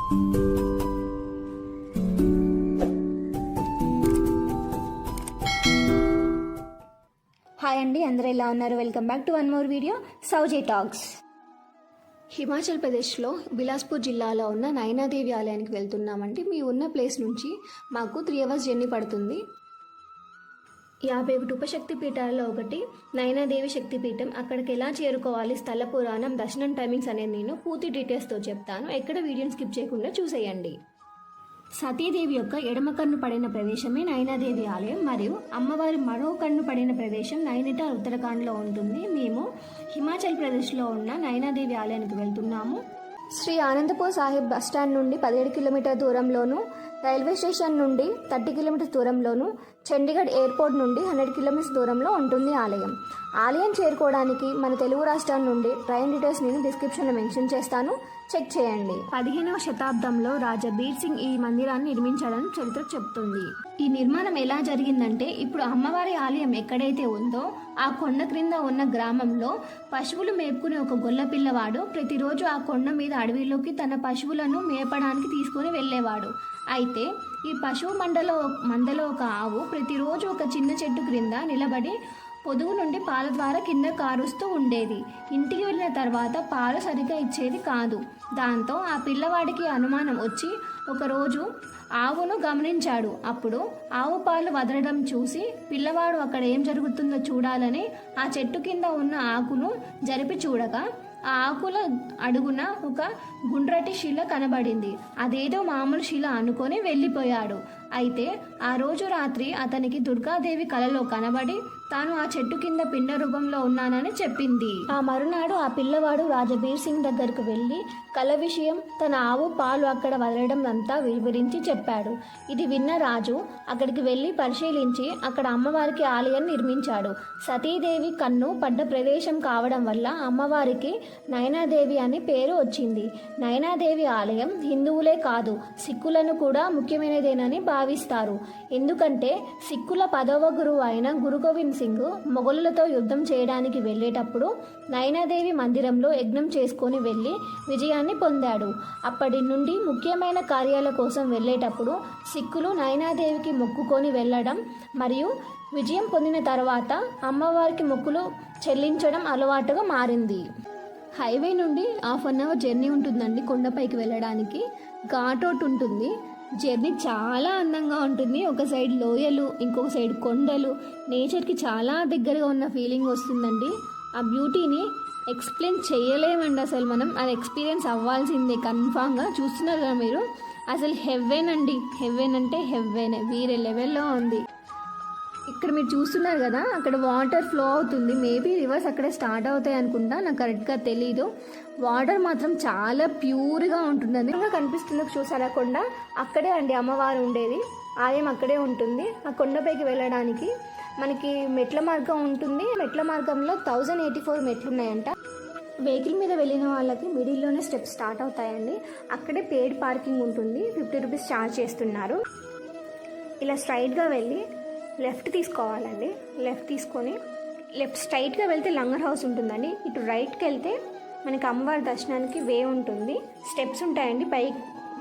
Hi అండి, అందరూ ఎలా ఉన్నారు? Welcome back to one more video Souji talks. Himachal ప్రదేశ్లో బిలాస్పూర్ జిల్లాలో ఉన్న నైనాదేవి ఆలయానికి వెళ్తున్నామండి. మీ ఉన్న ప్లేస్ నుంచి మాకు 3 hours జర్నీ పడుతుంది. 51 ఉపశక్తి పీఠాలలో ఒకటి నైనాదేవి శక్తిపీఠం. అక్కడికి ఎలా చేరుకోవాలి, స్థల పురాణం, దర్శనం టైమింగ్స్ అనేది నేను పూర్తి డీటెయిల్స్తో చెప్తాను. ఎక్కడ వీడియోని స్కిప్ చేయకుండా చూసేయండి. సతీదేవి యొక్క ఎడమ కన్ను పడిన ప్రదేశమే నైనాదేవి ఆలయం మరియు అమ్మవారి మరో కన్ను పడిన ప్రదేశం నైనిటాల్ ఉత్తరాఖండ్లో ఉంటుంది. మేము హిమాచల్ ప్రదేశ్లో ఉన్న నైనాదేవి ఆలయానికి వెళ్తున్నాము. శ్రీ ఆనందపూర్ సాహిబ్ బస్టాండ్ నుండి 17 కిలోమీటర్ దూరంలోను, రైల్వే స్టేషన్ నుండి 30 కిలోమీటర్స్ దూరంలోను, చండీగఢ్ ఎయిర్పోర్ట్ నుండి 100 కిలోమీటర్స్ దూరంలో ఉంటుంది ఆలయం. ఆలయం చేరుకోవడానికి మన తెలుగు రాష్ట్రాల నుండి ట్రైన్ డీటెయిల్స్ నేను డిస్క్రిప్షన్లో మెన్షన్ చేస్తాను, చెక్ చేయండి. 15వ శతాబ్దంలో రాజా బీర్ సింగ్ ఈ మందిరాన్ని నిర్మించాలని చరిత్ర చెప్తుంది. ఈ నిర్మాణం ఎలా జరిగిందంటే, ఇప్పుడు అమ్మవారి ఆలయం ఎక్కడైతే ఉందో ఆ కొండ క్రింద ఉన్న గ్రామంలో పశువులు మేపుకునే ఒక గొల్ల పిల్లవాడు ప్రతిరోజు ఆ కొండ మీద అడవిలోకి తన పశువులను మేపడానికి తీసుకుని వెళ్ళేవాడు. అయితే ఈ పశువు మందలో ఒక ఆవు ప్రతిరోజు ఒక చిన్న చెట్టు క్రింద నిలబడి పొదుగు నుండి పాల ద్వారా కింద కారుస్తూ ఉండేది. ఇంటికి వెళ్ళిన తర్వాత పాలు సరిగ్గా ఇచ్చేది కాదు. దాంతో ఆ పిల్లవాడికి అనుమానం వచ్చి ఒకరోజు ఆవును గమనించాడు. అప్పుడు ఆవు పాలు వదలడం చూసి పిల్లవాడు అక్కడ ఏం జరుగుతుందో చూడాలని ఆ చెట్టు కింద ఉన్న ఆకును జరిపి చూడగా ఆ ఆకుల అడుగున ఒక గుండ్రటి శిల కనబడింది. అదేదో మామూలు శిల అనుకొని వెళ్ళిపోయాడు. అయితే ఆ రోజు రాత్రి అతనికి దుర్గాదేవి కలలో కనబడి తాను ఆ చెట్టు కింద పిండ రూపంలో ఉన్నానని చెప్పింది. ఆ మరునాడు ఆ పిల్లవాడు రాజా బీర్ సింగ్ దగ్గరకు వెళ్ళి కల విషయం, తన ఆవు పాలు అక్కడ వదలడం అంతా వివరించి చెప్పాడు. ఇది విన్న రాజు అక్కడికి వెళ్ళి పరిశీలించి అక్కడ అమ్మవారికి ఆలయాన్ని నిర్మించాడు. సతీదేవి కన్ను పడ్డ ప్రదేశం కావడం వల్ల అమ్మవారికి నైనాదేవి అని పేరు వచ్చింది. నైనాదేవి ఆలయం హిందువులే కాదు, సిక్కులను కూడా ముఖ్యమైనదేనని భావిస్తారు. ఎందుకంటే సిక్కుల 10వ గురువు అయిన గురు గోవింద్ సింగ్ మొఘలులతో యుద్ధం చేయడానికి వెళ్ళేటప్పుడు నైనాదేవి మందిరంలో యజ్ఞం చేసుకొని వెళ్ళి విజయాన్ని పొందాడు. అప్పటి నుండి ముఖ్యమైన కార్యాల కోసం వెళ్ళేటప్పుడు సిక్కులు నైనాదేవికి మొక్కుకొని వెళ్ళడం మరియు విజయం పొందిన తర్వాత అమ్మవారికి మొక్కులు చెల్లించడం అలవాటుగా మారింది. హైవే నుండి 1/2 hour జర్నీ ఉంటుందండి. కొండపైకి వెళ్ళడానికి ఘాట్ రోడ్ ఉంటుంది. జర్నీ చాలా అందంగా ఉంటుంది. ఒక సైడ్ లోయలు, ఇంకొక సైడ్ కొండలు, నేచర్కి చాలా దగ్గరగా ఉన్న ఫీలింగ్ వస్తుందండి. ఆ బ్యూటీని ఎక్స్ప్లెయిన్ చేయలేమండి. అసలు మనం అది ఎక్స్పీరియన్స్ అవ్వాల్సిందే కన్ఫామ్గా. చూస్తున్నారు కదా మీరు, అసలు హెవెన్ అండి. హెవెన్ అంటే హెవెన్, వేరే లెవెల్లో ఉంది. ఇక్కడ మీరు చూస్తున్నారు కదా, అక్కడ వాటర్ ఫ్లో అవుతుంది. మేబీ రివర్స్ అక్కడే స్టార్ట్ అవుతాయి అనుకుంటా, నాకు కరెక్ట్గా తెలీదు. వాటర్ మాత్రం చాలా ప్యూర్గా ఉంటుంది. కనిపిస్తుంది చూసారా కొండ, అక్కడే అండి అమ్మవారు ఉండేది. ఆలయం అక్కడే ఉంటుంది. ఆ కొండపైకి వెళ్ళడానికి మనకి మెట్ల మార్గం ఉంటుంది. మెట్ల మార్గంలో 1084 మెట్లు ఉన్నాయంట. వెహికల్ మీద వెళ్ళిన వాళ్ళకి మిడిల్లోనే స్టెప్స్ స్టార్ట్ అవుతాయండి. అక్కడే పెయిడ్ పార్కింగ్ ఉంటుంది. 50 రూపీస్ ఛార్జ్ చేస్తున్నారు. ఇలా స్ట్రైట్గా వెళ్ళి లెఫ్ట్ తీసుకోవాలండి. లెఫ్ట్ తీసుకొని స్ట్రైట్గా వెళ్తే లంగర్ హౌస్ ఉంటుందండి. ఇటు రైట్కి వెళ్తే మనకి అమ్మవారి దర్శనానికి వే ఉంటుంది. స్టెప్స్ ఉంటాయండి, పై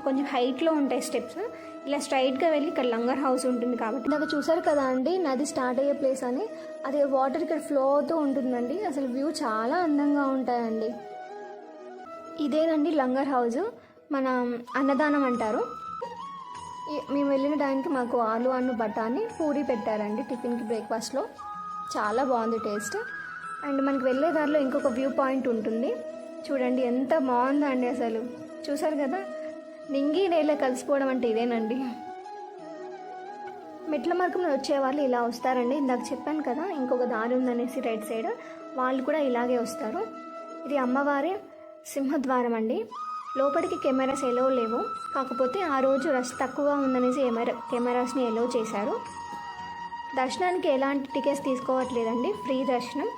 కొంచెం హైట్లో ఉంటాయి స్టెప్స్. ఇలా స్ట్రైట్గా వెళ్ళి ఇక్కడ లంగర్ హౌస్ ఉంటుంది. కాబట్టి ఇందాక చూసారు కదా అండి, నది స్టార్ట్ అయ్యే ప్లేస్ అని. అది వాటర్ ఇక్కడ ఫ్లో అవుతూ ఉంటుందండి. అసలు వ్యూ చాలా అందంగా ఉంటాయండి. ఇదేనండి లంగర్ హౌస్, మన అన్నదానం అంటారు. మేము వెళ్ళిన టైంకి మాకు ఆలు అన్ను బఠానీ పూరి పెట్టారండి టిఫిన్కి, బ్రేక్ఫాస్ట్లో. చాలా బాగుంది టేస్ట్. అండ్ మనకి వెళ్ళే దారిలో ఇంకొక వ్యూ పాయింట్ ఉంటుంది. చూడండి ఎంత బాగుందో అండి. అసలు చూసారు కదా, నింగి నేల కలిసిపోవడం అంటే ఇదేనండి. మెట్ల మార్గంలో వచ్చేవాళ్ళు ఇలా వస్తారండి. ఇందాక చెప్పాను కదా ఇంకొక దారి ఉందనేసి రైట్ సైడ్, వాళ్ళు కూడా ఇలాగే వస్తారు. ఇది అమ్మవారి సింహద్వారం అండి. లోపలికి కెమెరాస్ ఎలో లేవు, కాకపోతే ఆ రోజు రష్ తక్కువగా ఉందనేసి కెమెరాస్ని ఎలో చేశారు. దర్శనానికి ఎలాంటి టికెట్స్ తీసుకోవట్లేదండి, ఫ్రీ దర్శనం.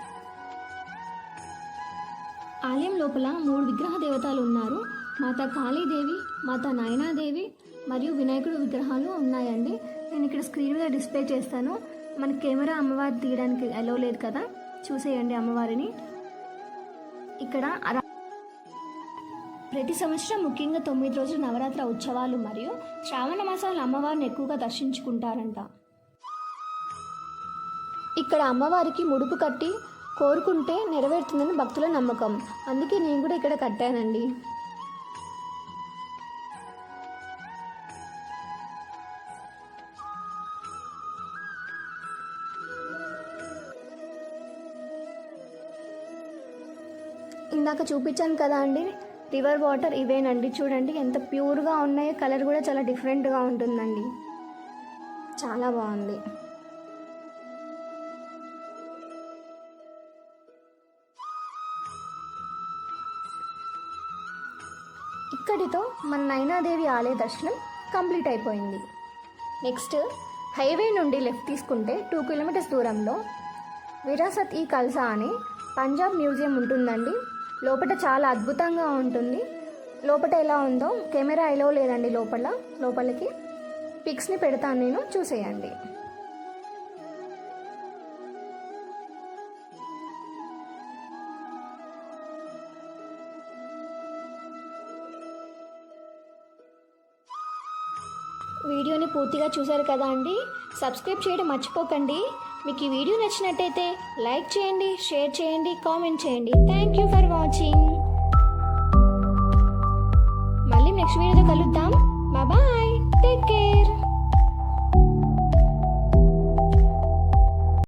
ఆలయం లోపల 3 విగ్రహ దేవతలు ఉన్నారు. మాతా కాళీదేవి, మాతా నయనాదేవి మరియు వినాయకుడు విగ్రహాలు ఉన్నాయండి. నేను ఇక్కడ స్క్రీన్ మీద డిస్ప్లే చేస్తాను. మన కెమెరా అమ్మవారి తీయడానికి ఎలో లేదు కదా, చూసేయండి అమ్మవారిని. ఇక్కడ ప్రతి సంవత్సరం ముఖ్యంగా 9 రోజులు నవరాత్రి ఉత్సవాలు మరియు శ్రావణ మాసాలు అమ్మవారిని ఎక్కువగా దర్శించుకుంటారంట. ఇక్కడ అమ్మవారికి ముడుపు కట్టి కోరుకుంటే నెరవేరుతుందని భక్తుల నమ్మకం. అందుకే నేను కూడా ఇక్కడ కట్టానండి. ఇందాక చూపించాను కదా అండి రివర్ వాటర్, ఇవేనండి. చూడండి ఎంత ప్యూర్గా ఉన్నాయో. కలర్ కూడా చాలా డిఫరెంట్గా ఉంటుందండి. చాలా బాగుంది. ఇక్కడితో మన నైనాదేవి ఆలయ దర్శనం కంప్లీట్ అయిపోయింది. నెక్స్ట్ హైవే నుండి లెఫ్ట్ తీసుకుంటే 2 కిలోమీటర్స్ దూరంలో విరాసత్ ఈ కల్సా అని పంజాబ్ మ్యూజియం ఉంటుందండి. లోపల చాలా అద్భుతంగా ఉంటుంది. లోపల ఎలా ఉందో కెమెరా ఎలా లేదండి. లోపలికి పిక్స్ని పెడతాను నేను, చూసేయండి. వీడియోని పూర్తిగా చూశారు కదా అండి. సబ్స్క్రైబ్ చేయడం మర్చిపోకండి. మీకు ఈ వీడియో నచ్చినట్టయితే లైక్ చేయండి, షేర్ చేయండి, కామెంట్ చేయండి. Thank you for watching.